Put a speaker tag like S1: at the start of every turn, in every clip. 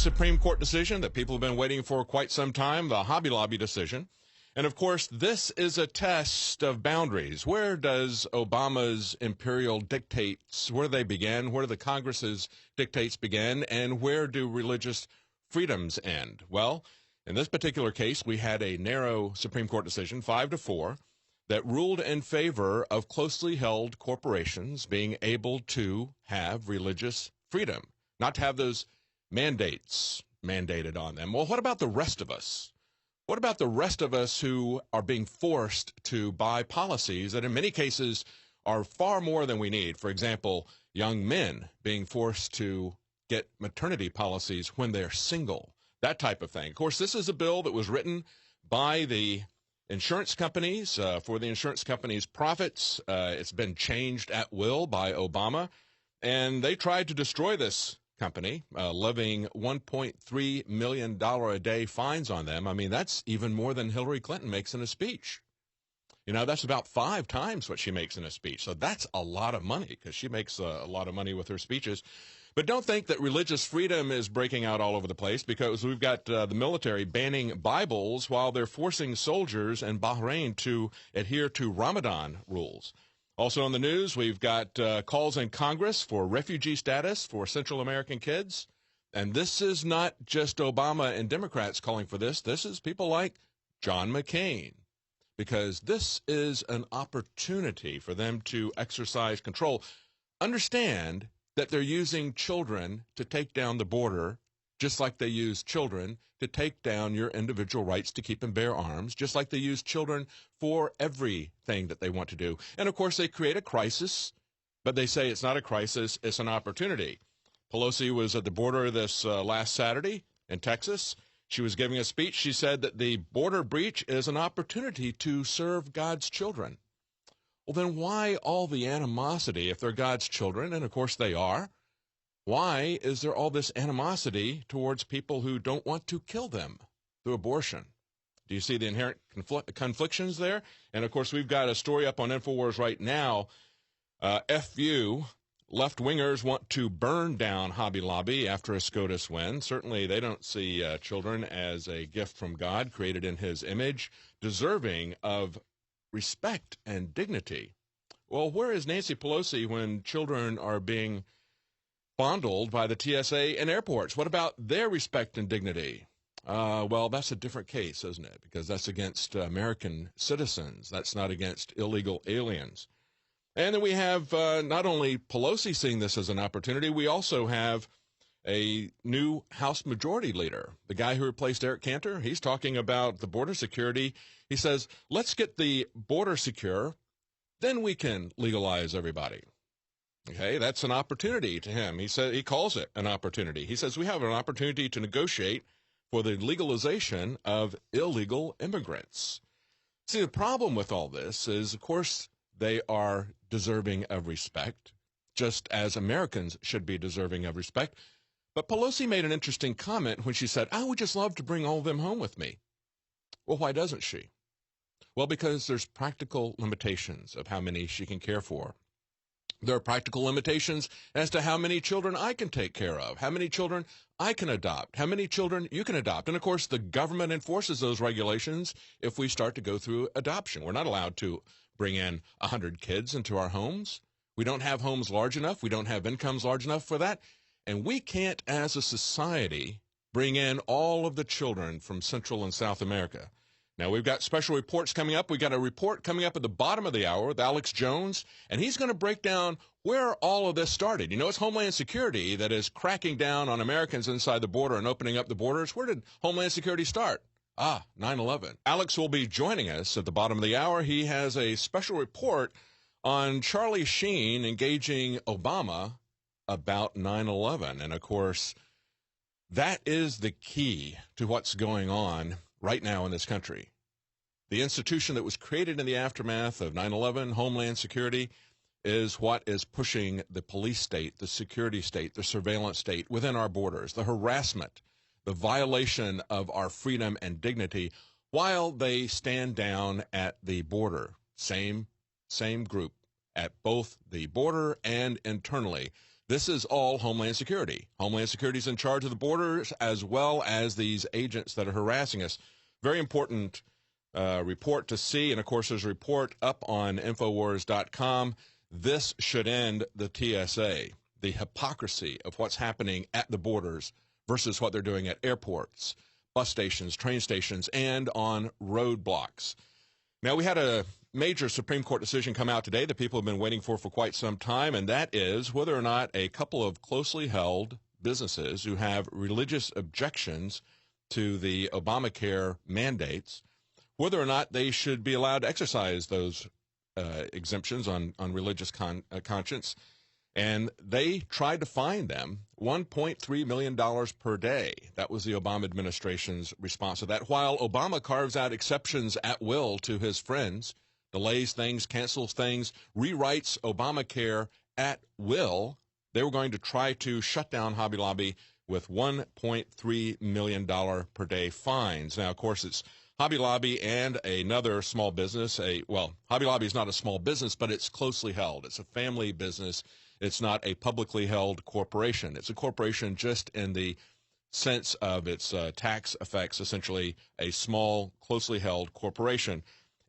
S1: Supreme Court decision that people have been waiting for quite some time, the Hobby Lobby decision. And, of course, this is a test of boundaries. Where does Obama's imperial dictates, where do they begin? Where do the Congress's dictates begin? And where do religious freedoms end? Well, in this particular case, we had a narrow Supreme Court decision, 5-4, that ruled in favor of closely held corporations being able to have religious freedom, not to have those mandates mandated on them. Well, what about the rest of us? What about the rest of us who are being forced to buy policies that in many cases are far more than we need? For example, young men being forced to get maternity policies when they're single, that type of thing. Of course, this is a bill that was written by the insurance companies for the insurance companies' profits. It's been changed at will by Obama, and they tried to destroy this company, levying $1.3 million a day fines on them. I mean, that's even more than Hillary Clinton makes in a speech. You know, that's about 5 times what she makes in a speech. So that's a lot of money because she makes a lot of money with her speeches. But don't think that religious freedom is breaking out all over the place, because we've got the military banning Bibles while they're forcing soldiers in Bahrain to adhere to Ramadan rules. Also on the news, we've got calls in Congress for refugee status for Central American kids. And this is not just Obama and Democrats calling for this. This is people like John McCain, because this is an opportunity for them to exercise control. Understand that they're using children to take down the border, just like they use children to take down your individual rights to keep and bear arms, just like they use children for everything that they want to do. And, of course, they create a crisis, but they say it's not a crisis, it's an opportunity. Pelosi was at the border this last Saturday in Texas. She was giving a speech. She said that the border breach is an opportunity to serve God's children. Well, then why all the animosity if they're God's children? And, of course, they are. Why is there all this animosity towards people who don't want to kill them through abortion? Do you see the inherent conflictions there? And, of course, we've got a story up on InfoWars right now. FU, left-wingers want to burn down Hobby Lobby after a SCOTUS win. Certainly they don't see children as a gift from God created in his image, deserving of respect and dignity. Well, where is Nancy Pelosi when children are being fondled by the TSA in airports? What about their respect and dignity? Well, that's a different case, isn't it? Because that's against American citizens. That's not against illegal aliens. And then we have not only Pelosi seeing this as an opportunity, we also have a new House Majority Leader, the guy who replaced Eric Cantor. He's talking about the border security. He says, let's get the border secure, then we can legalize everybody. Okay, that's an opportunity to him. He calls it an opportunity. He says we have an opportunity to negotiate for the legalization of illegal immigrants. See, the problem with all this is, of course, they are deserving of respect, just as Americans should be deserving of respect. But Pelosi made an interesting comment when she said, I would just love to bring all of them home with me. Well, why doesn't she? Well, because there's practical limitations of how many she can care for. There are practical limitations as to how many children I can take care of, how many children I can adopt, how many children you can adopt. And, of course, the government enforces those regulations if we start to go through adoption. We're not allowed to bring in 100 kids into our homes. We don't have homes large enough. We don't have incomes large enough for that. And we can't, as a society, bring in all of the children from Central and South America. Now, we've got special reports coming up. We've got a report coming up at the bottom of the hour with Alex Jones, and he's going to break down where all of this started. You know, it's Homeland Security that is cracking down on Americans inside the border and opening up the borders. Where did Homeland Security start? 9/11. Alex will be joining us at the bottom of the hour. He has a special report on Charlie Sheen engaging Obama about 9/11. And, of course, that is the key to what's going on right now in this country. The institution that was created in the aftermath of 9/11, Homeland Security, is what is pushing the police state, the security state, the surveillance state within our borders, the harassment, the violation of our freedom and dignity while they stand down at the border. Same group at both the border and internally. This is all Homeland Security. Homeland Security is in charge of the borders as well as these agents that are harassing us. Very important report to see. And, of course, there's a report up on Infowars.com. This should end the TSA, the hypocrisy of what's happening at the borders versus what they're doing at airports, bus stations, train stations, and on roadblocks. Now, we had a major Supreme Court decision come out today that people have been waiting for quite some time, and that is whether or not a couple of closely held businesses who have religious objections to the Obamacare mandates, whether or not they should be allowed to exercise those exemptions on religious conscience. And they tried to fine them $1.3 million per day. That was the Obama administration's response to that. While Obama carves out exceptions at will to his friends, delays things, cancels things, rewrites Obamacare at will, they were going to try to shut down Hobby Lobby with $1.3 million per day fines. Now, of course, it's Hobby Lobby and another small business. Hobby Lobby is not a small business, but it's closely held. It's a family business. It's not a publicly held corporation. It's a corporation just in the sense of its tax effects, essentially a small, closely held corporation.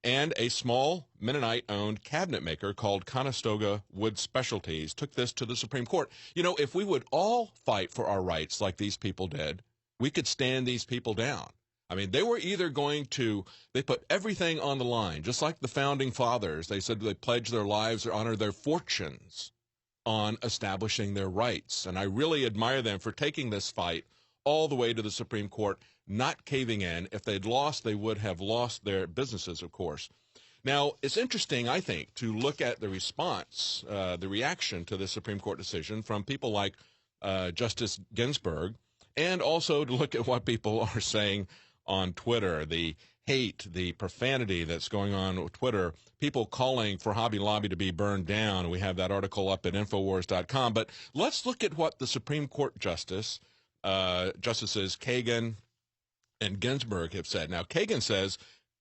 S1: And a small Mennonite-owned cabinet maker called Conestoga Wood Specialties took this to the Supreme Court. You know, if we would all fight for our rights like these people did, we could stand these people down. I mean, they were either they put everything on the line, just like the founding fathers. They said they pledged their lives or honor their fortunes on establishing their rights. And I really admire them for taking this fight all the way to the Supreme Court, not caving in. If they'd lost, they would have lost their businesses, of course. Now, it's interesting, I think, to look at the response, the reaction to the Supreme Court decision from people like Justice Ginsburg, and also to look at what people are saying on Twitter, the hate, the profanity that's going on with Twitter, people calling for Hobby Lobby to be burned down. We have that article up at Infowars.com. But let's look at what the Supreme Court Justices Kagan and Ginsburg have said. Now, Kagan says,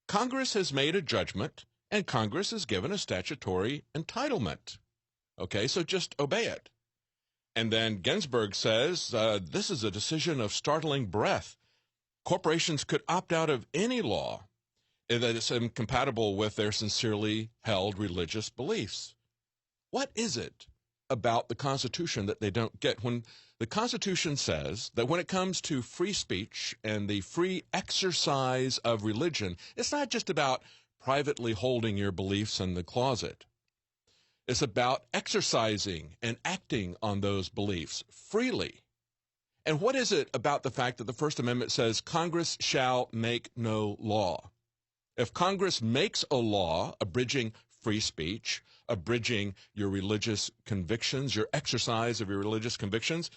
S1: Congress has made a judgment, and Congress has given a statutory entitlement. Okay, so just obey it. And then Ginsburg says, this is a decision of startling breadth. Corporations could opt out of any law that is incompatible with their sincerely held religious beliefs. What is it about the Constitution that they don't get? When the Constitution says that when it comes to free speech and the free exercise of religion, it's not just about privately holding your beliefs in the closet. It's about exercising and acting on those beliefs freely. And what is it about the fact that the First Amendment says Congress shall make no law? If Congress makes a law abridging free speech, abridging your religious convictions, your exercise of your religious convictions,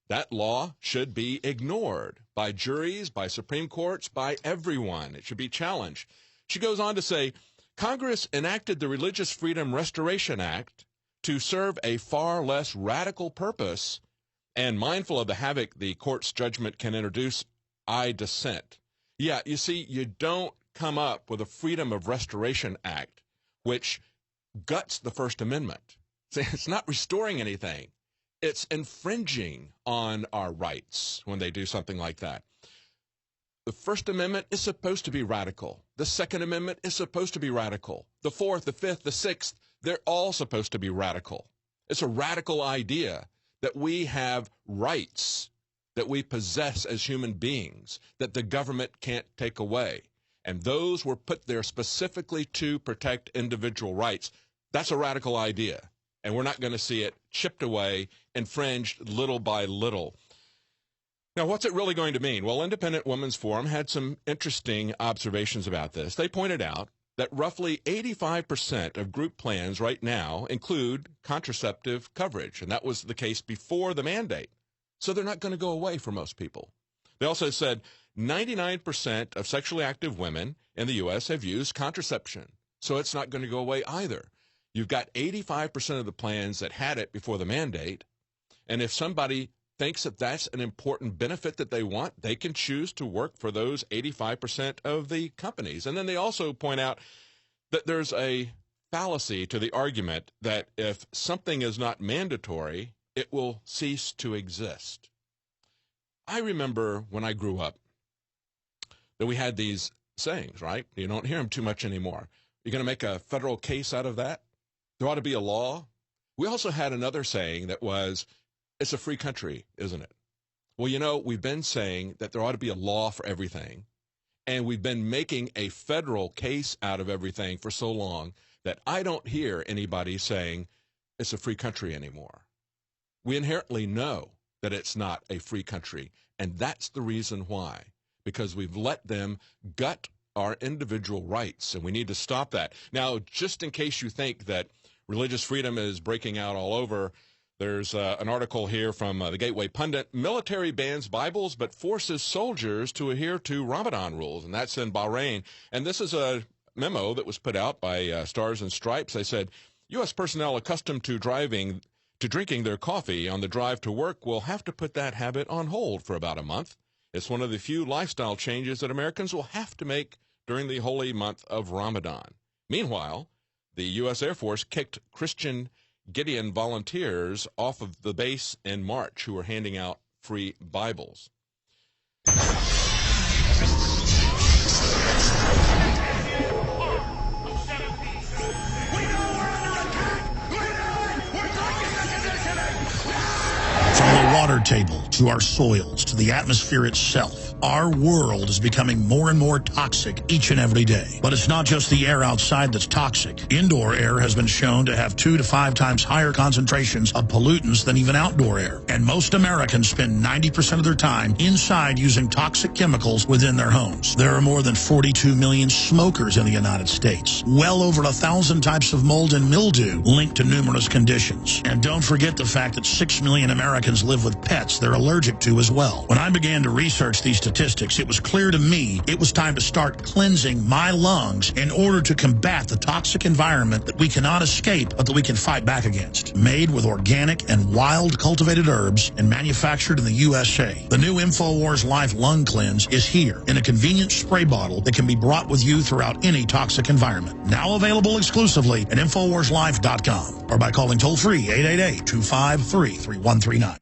S1: that law should be ignored by juries, by Supreme Courts, by everyone. It should be challenged. She goes on to say, Congress enacted the Religious Freedom Restoration Act to serve a far less radical purpose, and mindful of the havoc the court's judgment can introduce, I dissent. Yeah, you see, you don't come up with a Freedom of Restoration Act, which guts the First Amendment. See, it's not restoring anything. It's infringing on our rights when they do something like that. The First Amendment is supposed to be radical. The Second Amendment is supposed to be radical. The Fourth, the Fifth, the Sixth, they're all supposed to be radical. It's a radical idea that we have rights that we possess as human beings that the government can't take away. And those were put there specifically to protect individual rights. That's a radical idea. And we're not going to see it chipped away, infringed little by little. Now, what's it really going to mean? Well, Independent Women's Forum had some interesting observations about this. They pointed out that roughly 85% of group plans right now include contraceptive coverage, and that was the case before the mandate. So they're not going to go away for most people. They also said 99% of sexually active women in the U.S. have used contraception, so it's not going to go away either. You've got 85% of the plans that had it before the mandate, and if somebody thinks that that's an important benefit that they want, they can choose to work for those 85% of the companies. And then they also point out that there's a fallacy to the argument that if something is not mandatory, it will cease to exist. I remember when I grew up that we had these sayings, right? You don't hear them too much anymore. You're going to make a federal case out of that? There ought to be a law. We also had another saying that was, it's a free country, isn't it? Well, you know, we've been saying that there ought to be a law for everything, and we've been making a federal case out of everything for so long that I don't hear anybody saying it's a free country anymore. We inherently know that it's not a free country, and that's the reason why, because we've let them gut our individual rights, and we need to stop that. Now, just in case you think that religious freedom is breaking out all over, there's an article here from the Gateway Pundit. Military bans Bibles but forces soldiers to adhere to Ramadan rules, and that's in Bahrain. And this is a memo that was put out by Stars and Stripes. They said, U.S. personnel accustomed to drinking their coffee on the drive to work will have to put that habit on hold for about a month. It's one of the few lifestyle changes that Americans will have to make during the holy month of Ramadan. Meanwhile, the U.S. Air Force kicked Christian Gideon volunteers off of the base in March who were handing out free Bibles.
S2: From the water table to our soils to the atmosphere itself, our world is becoming more and more toxic each and every day. But it's not just the air outside that's toxic. Indoor air has been shown to have 2 to 5 times higher concentrations of pollutants than even outdoor air. And most Americans spend 90% of their time inside using toxic chemicals within their homes. There are more than 42 million smokers in the United States. Well over 1,000 types of mold and mildew linked to numerous conditions. And don't forget the fact that 6 million Americans live with pets they're allergic to as well. When I began to research these statistics, it was clear to me it was time to start cleansing my lungs in order to combat the toxic environment that we cannot escape but that we can fight back against. Made with organic and wild cultivated herbs and manufactured in the USA, the new InfoWars Life Lung Cleanse is here in a convenient spray bottle that can be brought with you throughout any toxic environment. Now available exclusively at InfoWarsLife.com or by calling toll-free 888-253-3139.